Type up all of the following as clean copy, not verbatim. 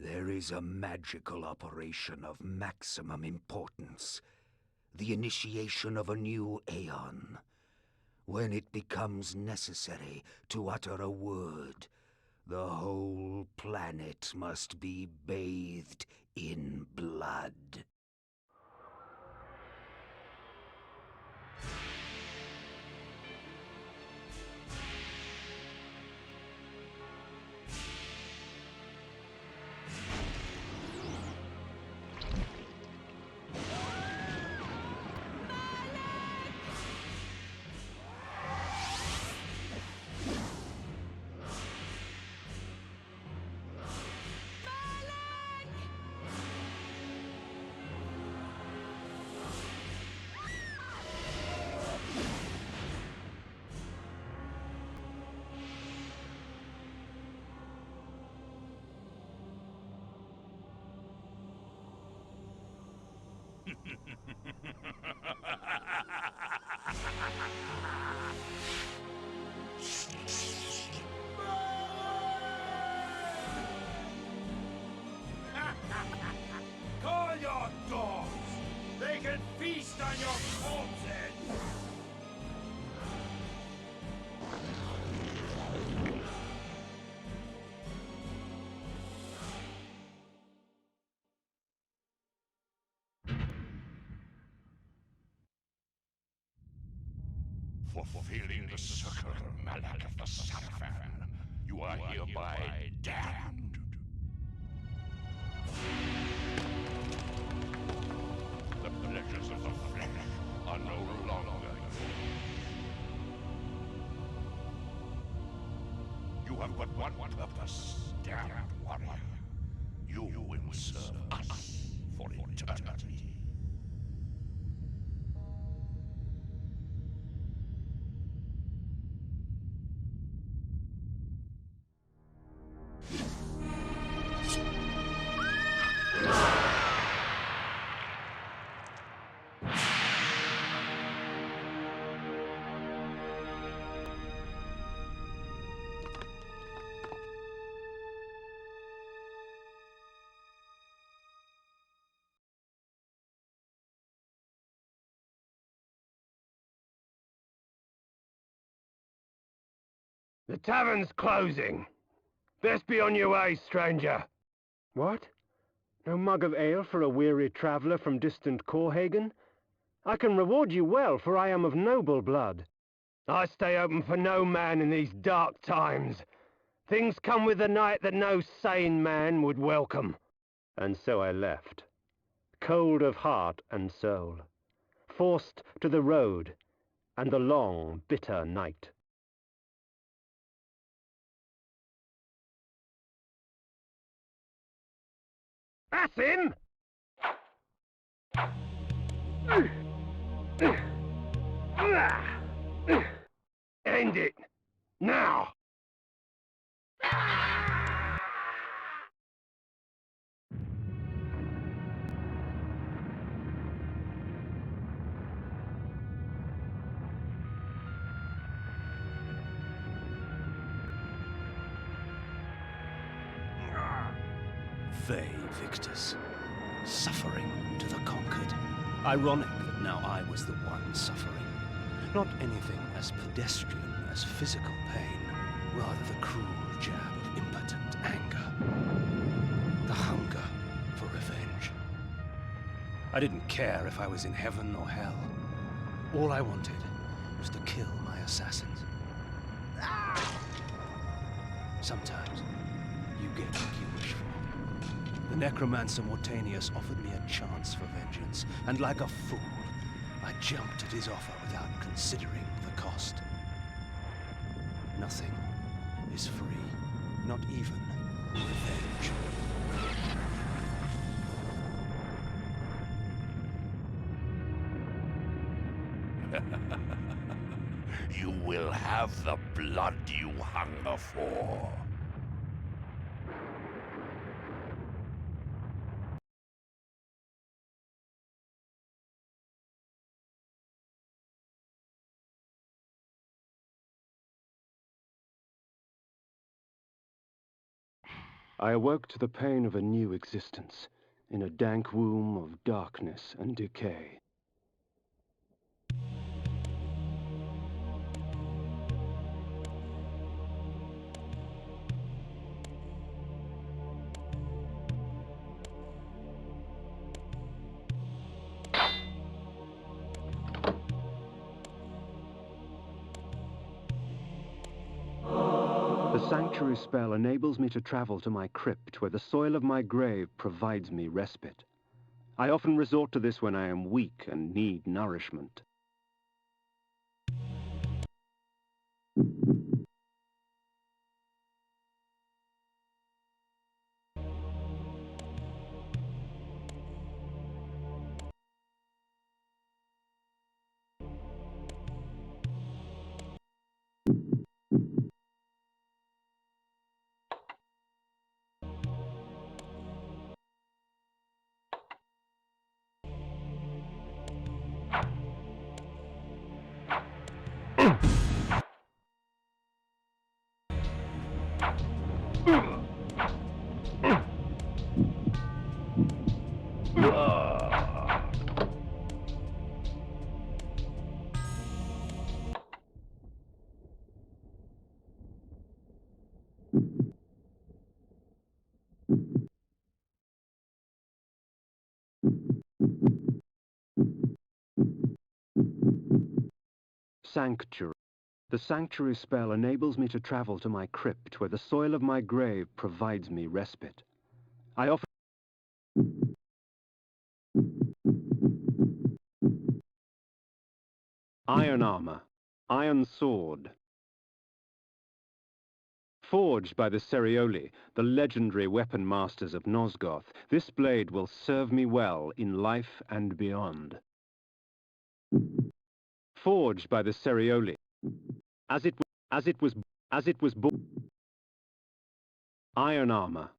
There is a magical operation of maximum importance. The initiation of a new aeon. When it becomes necessary to utter a word, the whole planet must be bathed in blood. Call your dogs! They can feast on your corpses! Fulfilling the circle, Malak of the Sarafan, you are hereby damned. The pleasures of the flesh are no longer yours. You have but one purpose, damned warrior. You will serve us for eternity. The tavern's closing. Best be on your way, stranger. What? No mug of ale for a weary traveller from distant Corhagen? I can reward you well, for I am of noble blood. I stay open for no man in these dark times. Things come with the night that no sane man would welcome. And so I left, cold of heart and soul, forced to the road and the long, bitter night. That's him! End it! Now! They victors, suffering to the conquered. Ironic that now I was the one suffering. Not anything as pedestrian as physical pain, rather the cruel jab of impotent anger. The hunger for revenge. I didn't care if I was in heaven or hell. All I wanted was to kill my assassins. Sometimes you get what you wish for. The necromancer Mortanius offered me a chance for vengeance, and like a fool, I jumped at his offer without considering the cost. Nothing is free, not even revenge. You will have the blood you hunger for. I awoke to the pain of a new existence, in a dank womb of darkness and decay. The sanctuary spell enables me to travel to my crypt, where the soil of my grave provides me respite. I often resort to this when I am weak and need nourishment. Sanctuary. The sanctuary spell enables me to travel to my crypt, where the soil of my grave provides me respite. I often... Iron armor. Iron sword. Forged by the Cerioli, the legendary weapon masters of Nosgoth, this blade will serve me well in life and beyond. Forged by the Cerioli, as it was born. Iron armor.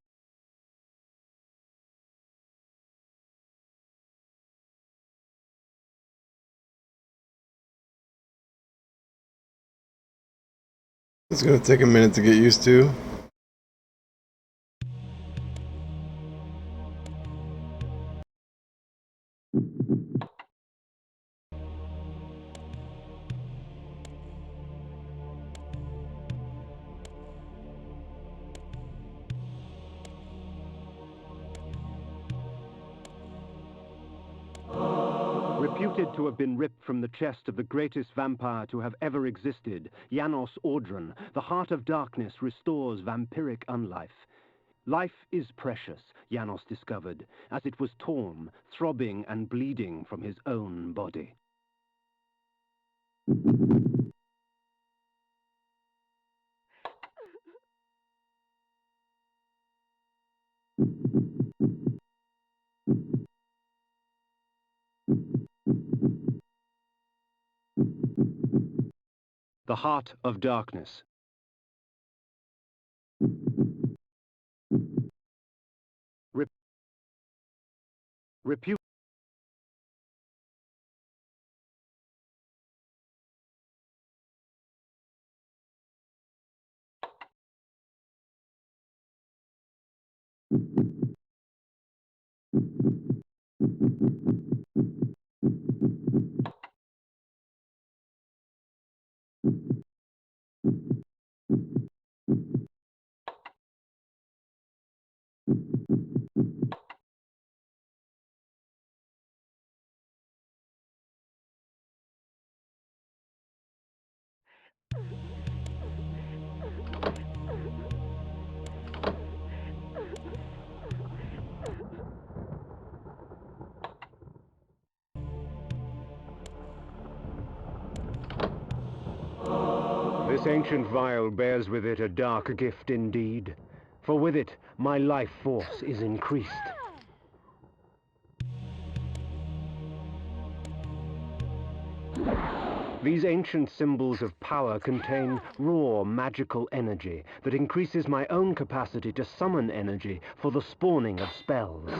It's gonna take a minute to get used to. Reputed to have been ripped from the chest of the greatest vampire to have ever existed, Janos Audron, the Heart of Darkness restores vampiric unlife. Life is precious, Janos discovered, as it was torn, throbbing and bleeding from his own body. The Heart of Darkness. Repute. This ancient vial bears with it a dark gift indeed, for with it my life force is increased. These ancient symbols of power contain raw magical energy that increases my own capacity to summon energy for the spawning of spells.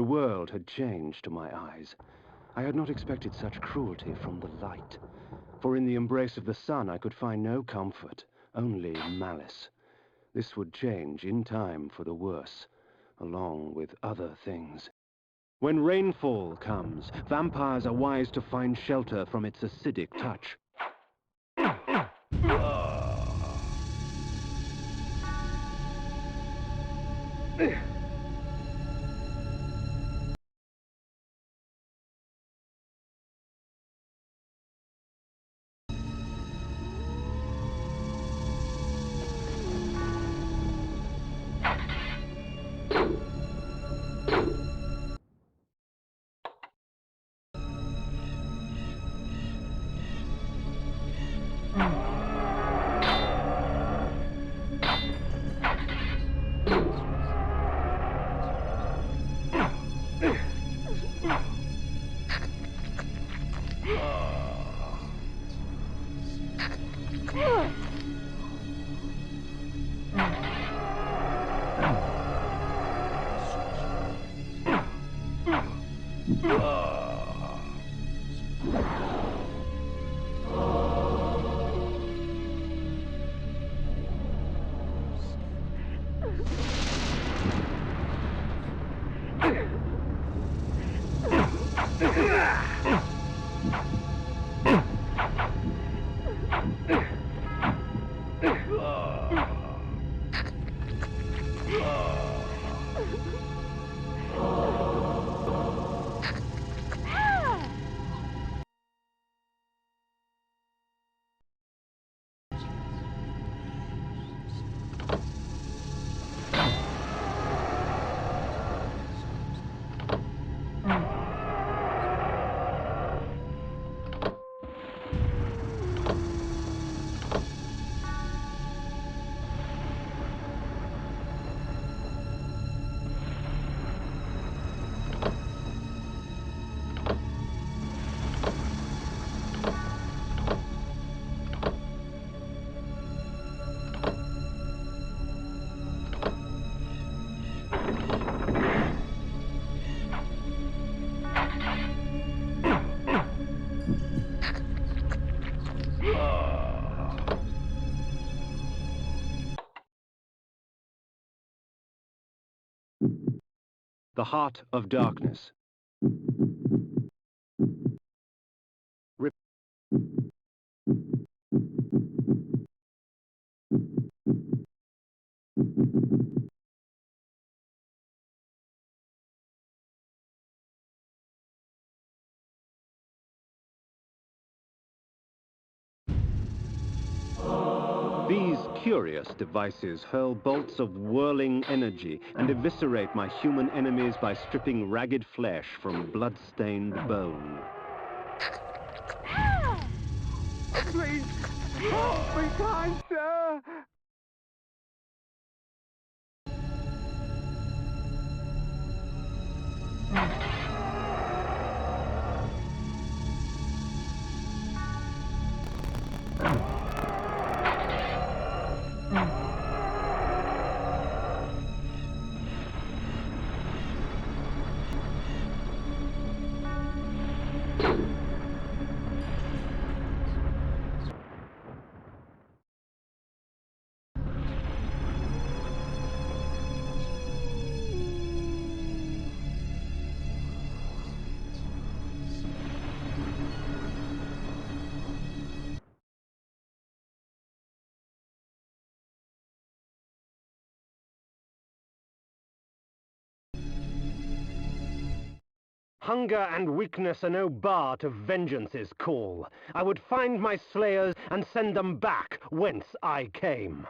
The world had changed to my eyes. I had not expected such cruelty from the light. For in the embrace of the sun I could find no comfort, only malice. This would change in time for the worse, along with other things. When rainfall comes, vampires are wise to find shelter from its acidic touch. The Heart of Darkness. These curious devices hurl bolts of whirling energy and eviscerate my human enemies by stripping ragged flesh from blood-stained bone. Please, help me, kind sir! Hunger and weakness are no bar to vengeance's call. I would find my slayers and send them back whence I came.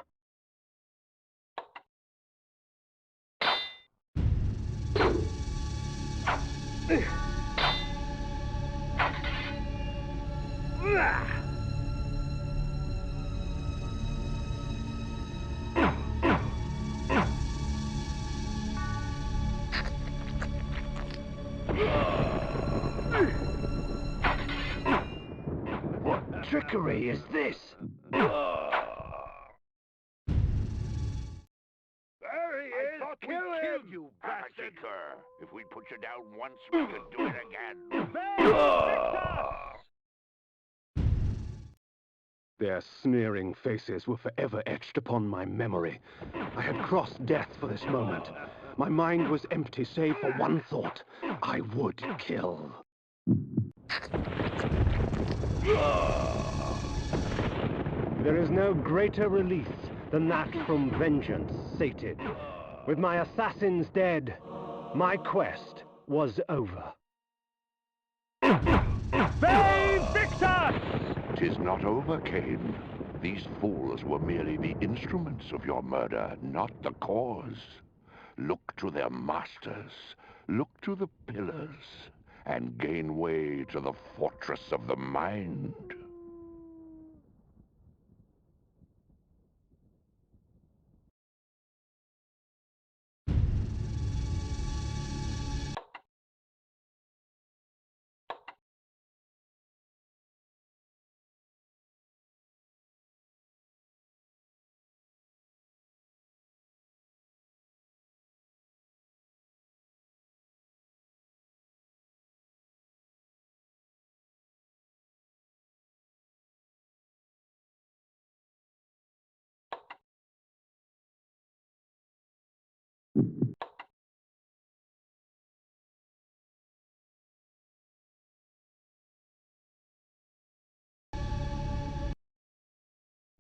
What trickery is this? There he is! thought we Kill killed him! you, Amateur. bastard. If we put you down once, we could do it again. Their sneering faces were forever etched upon my memory. I had crossed death for this moment. My mind was empty save for one thought. I would kill. There is no greater release than that from vengeance sated. With my assassins dead, my quest was over. Vae Victus! 'Tis not over, Cain. These fools were merely the instruments of your murder, not the cause. Look to their masters, look to the pillars, and gain way to the fortress of the mind.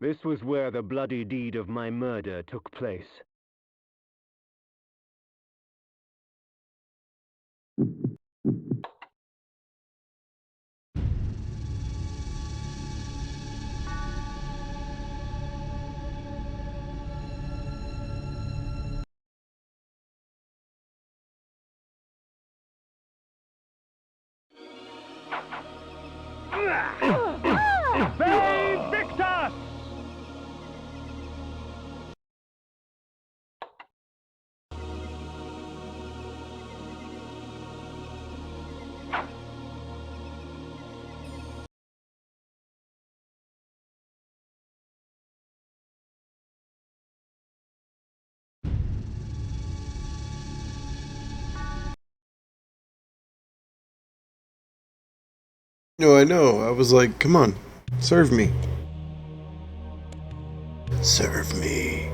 This was where the bloody deed of my murder took place. Vae Victus! No, I know. I was like, come on, serve me. Serve me.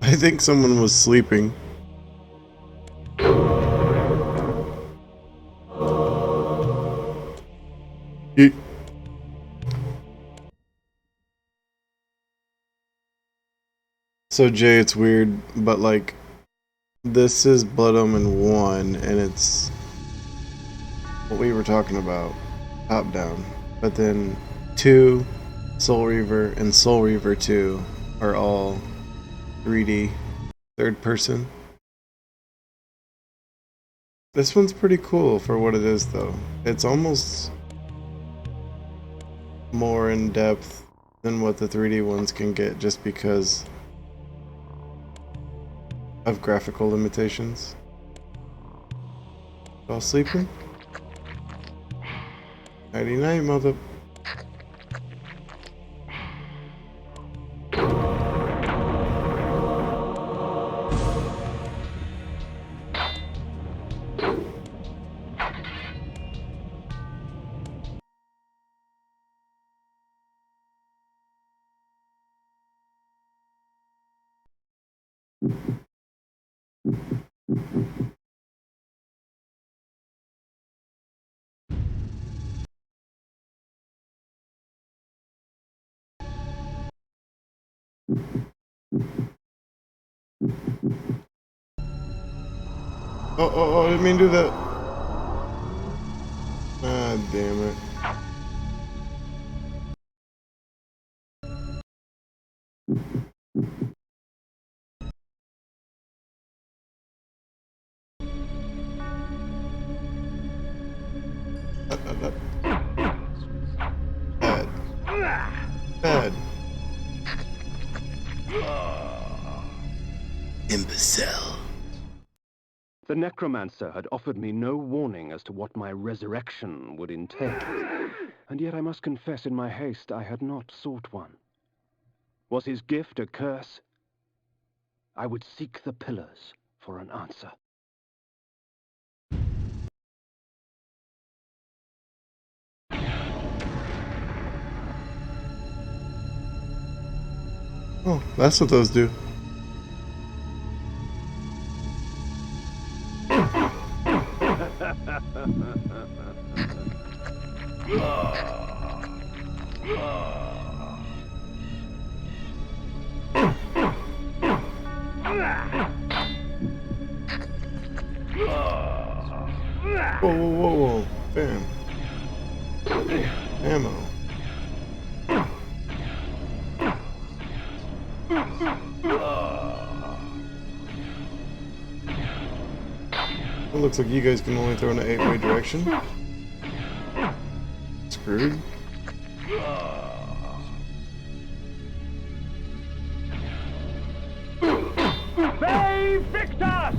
I think someone was sleeping. Ye- So Jay, it's weird, but like, this is Blood Omen 1, and it's what we were talking about, top down. But then 2, Soul Reaver, and Soul Reaver 2 are all 3D, third person. This one's pretty cool for what it is, though. It's almost more in depth than what the 3D ones can get just because of graphical limitations. Y'all sleeping? Nighty night, mother. Oh, I didn't mean to do that. Ah, damn it. Bad. Bad. Imbecile. The necromancer had offered me no warning as to what my resurrection would entail, and yet I must confess in my haste I had not sought one. Was his gift a curse? I would seek the pillars for an answer. Oh, that's what those do. Whoa. Bam. Ammo. It looks like you guys can only throw in an 8-way direction. Screwed. They Victus!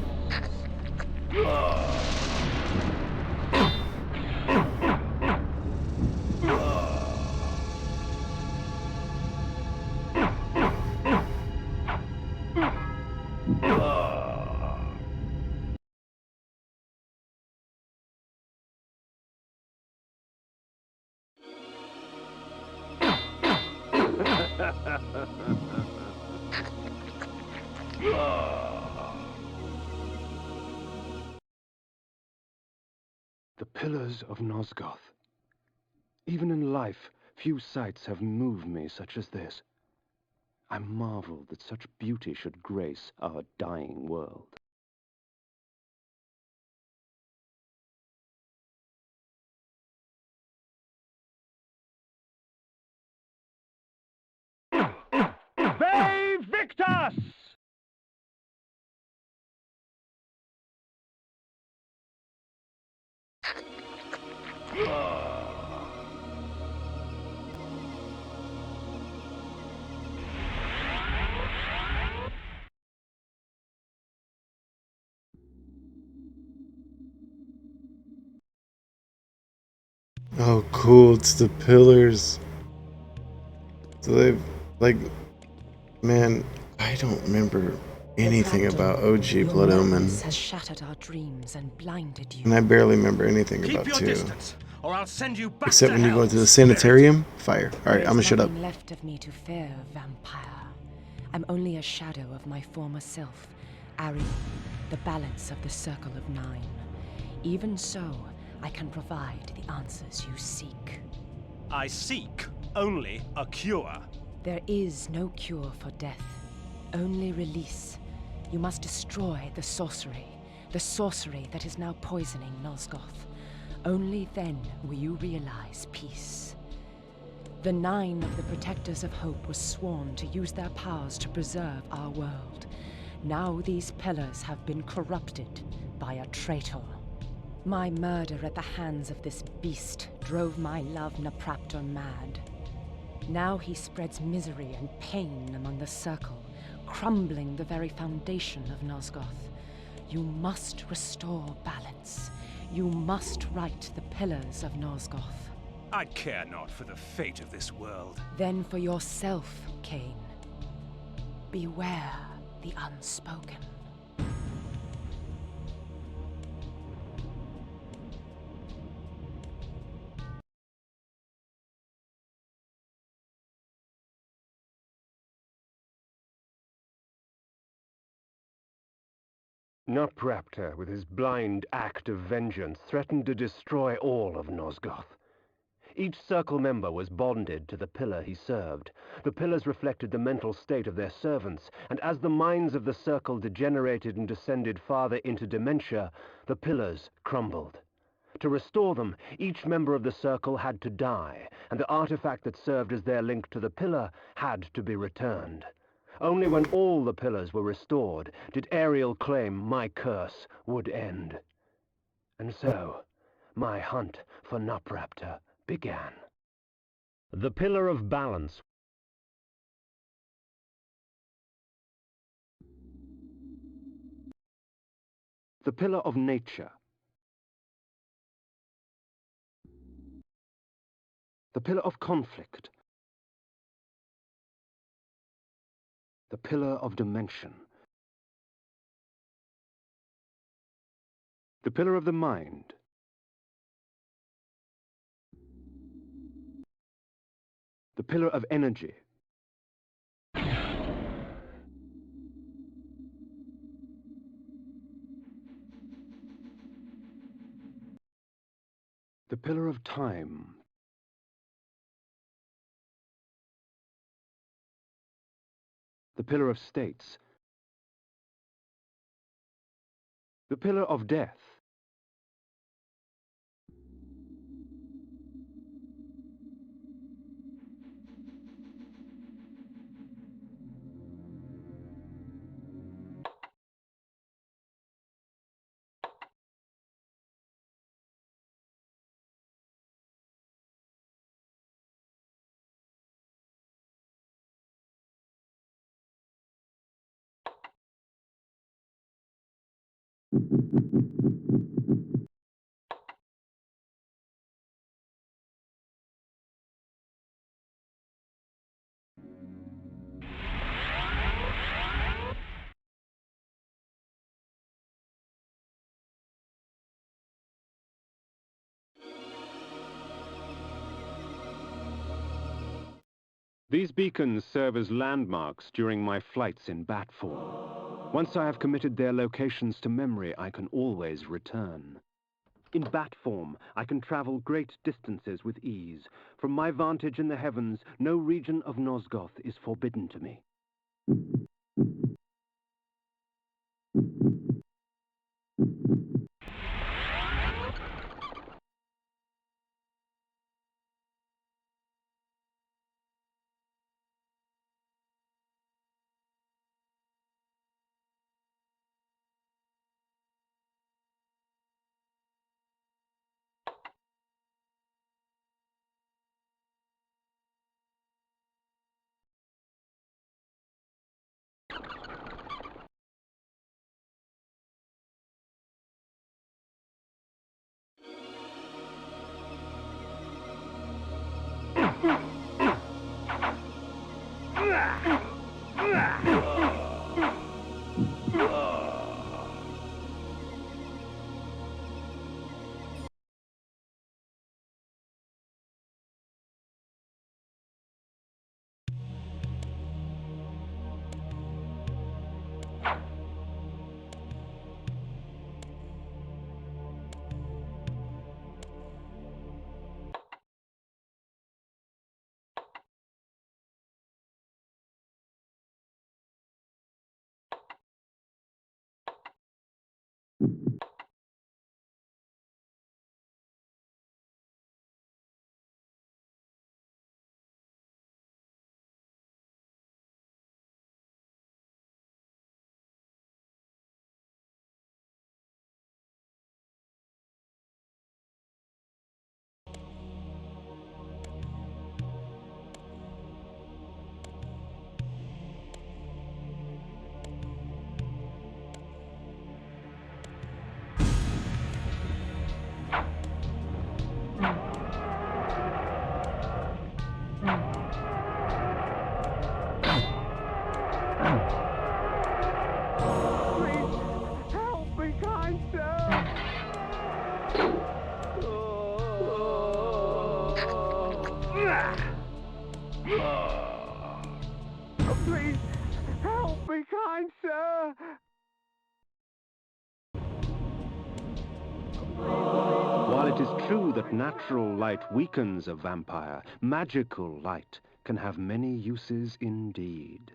The Pillars of Nosgoth. Even in life, few sights have moved me such as this. I marvel that such beauty should grace our dying world. They Victus! Oh, cool. It's the pillars. So they've, like, man, I don't remember anything about OG Blood Omen. Has shattered our dreams and blinded you. And I barely remember anything Keep about your 2. distance, or I'll send you back Except to when you go hell, into the spirit. sanitarium, fire. Alright, I'm gonna shut up. There's nothing left of me to fear, vampire. I'm only a shadow of my former self, Ari, the balance of the Circle of Nine. Even so, I can provide the answers you seek. I seek only a cure. There is no cure for death, only release. You must destroy the sorcery that is now poisoning Nosgoth. Only then will you realize peace. The 9 of the Protectors of Hope were sworn to use their powers to preserve our world. Now these pillars have been corrupted by a traitor. My murder at the hands of this beast drove my love Napraptor mad. Now he spreads misery and pain among the Circle, crumbling the very foundation of Nosgoth. You must restore balance. You must right the pillars of Nosgoth. I care not for the fate of this world. Then for yourself, Cain. Beware the unspoken. Napraptor, with his blind act of vengeance, threatened to destroy all of Nosgoth. Each circle member was bonded to the pillar he served. The pillars reflected the mental state of their servants, and as the minds of the circle degenerated and descended farther into dementia, the pillars crumbled. To restore them, each member of the circle had to die, and the artifact that served as their link to the pillar had to be returned. Only when all the pillars were restored did Ariel claim my curse would end. And so, my hunt for Nupraptor began. The Pillar of Balance. The Pillar of Nature. The Pillar of Conflict. The Pillar of Dimension. The Pillar of the Mind. The Pillar of Energy. The Pillar of Time. The Pillar of States. The Pillar of Death. These beacons serve as landmarks during my flights in bat form. Once I have committed their locations to memory, I can always return. In bat form, I can travel great distances with ease. From my vantage in the heavens, no region of Nosgoth is forbidden to me. it is true that natural light weakens a vampire, magical light can have many uses indeed.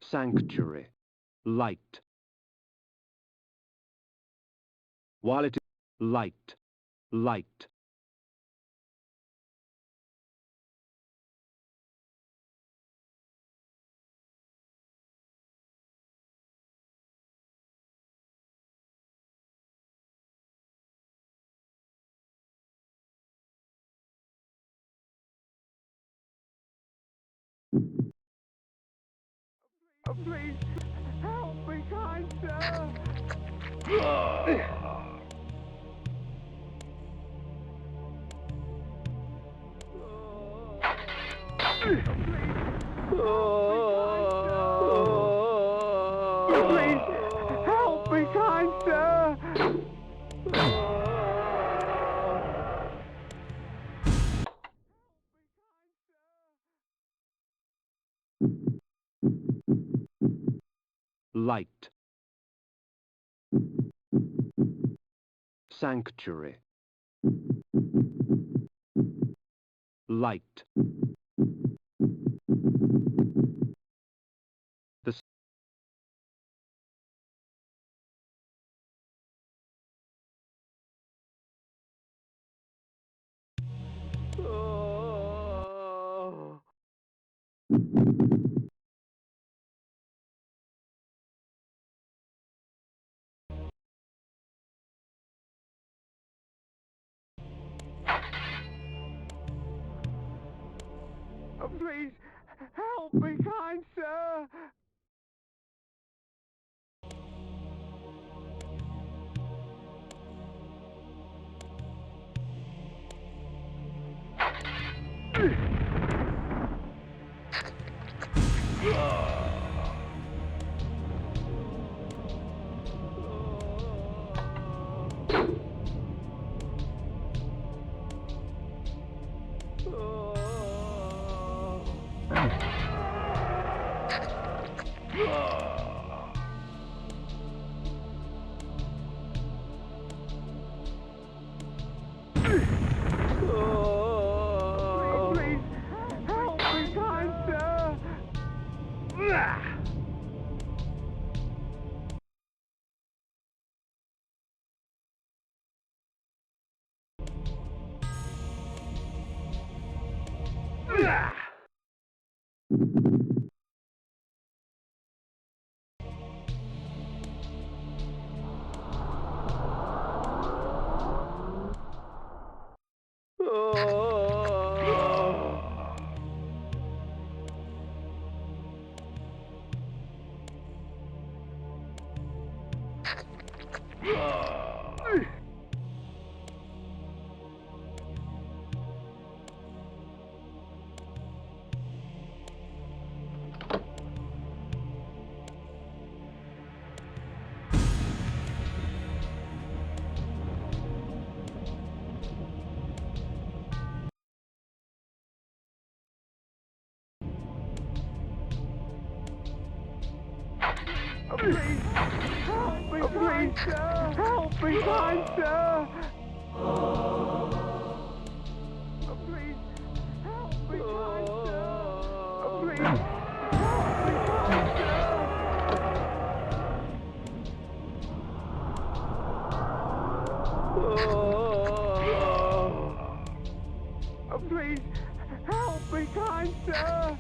Sanctuary. Light. While it is light. Light. Please, help me, kind sir! Please, help me, kind sir! Light. Sanctuary. Light. The please, help me, kind sir! Please, help me, kind sir! Please, help me, kind sir! Help me, kind sir! Please, help me, kind sir! Please, help me, kind sir! Please, help me, kind sir!